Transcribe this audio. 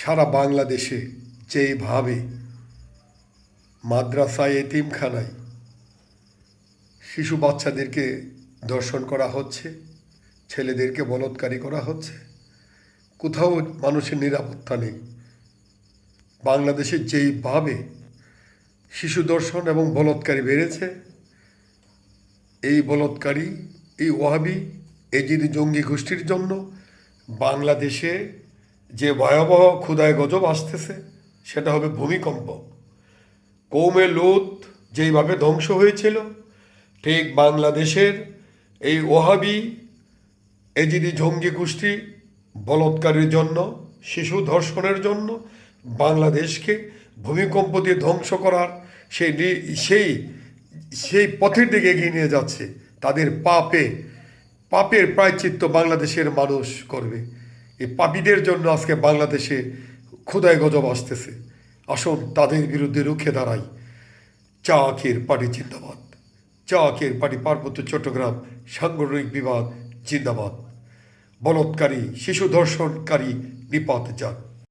সারা বাংলাদেশে যেইভাবে মাদ্রাসায় এতিমখানায় শিশু বাচ্চাদেরকে ধর্ষণ করা হচ্ছে, ছেলেদেরকে বলৎকারী করা হচ্ছে, কোথাও মানুষের নিরাপত্তা নেই। বাংলাদেশে যেইভাবে শিশু ধর্ষণ এবং বলৎকারী বেড়েছে, এই বলৎকারী, এই ওয়াহাবি এজিদি জঙ্গি গোষ্ঠীর জন্য বাংলাদেশে যে ভয়াবহ ক্ষুধায় গজব আসতেছে সেটা হবে ভূমিকম্প। কৌমে লুত যেইভাবে ধ্বংস হয়েছিল, ঠিক বাংলাদেশের এই ওয়াহাবি এজিদি জঙ্গি গোষ্ঠী বলৎকারীর জন্য, শিশু ধর্ষণের জন্য বাংলাদেশকে ভূমিকম্প দিয়ে ধ্বংস করার সেই সেই সেই পথের দিকে এগিয়ে নিয়ে যাচ্ছে। তাদের পাপের প্রায়শ্চিত্ত বাংলাদেশের মানুষ করবে। এই পাপীদের জন্য আজকে বাংলাদেশে ক্ষুধায় গজব আসতেছে। আসুন তাদের বিরুদ্ধে রুখে দাঁড়াই। চা আখের পার্টি জিন্দাবাদ। চা আখের পার্টি পার্বত্য চট্টগ্রাম সাংগঠনিক বিভাগ জিন্দাবাদ। বলৎকারী, শিশু ধর্ষণকারী নিপাত যাক।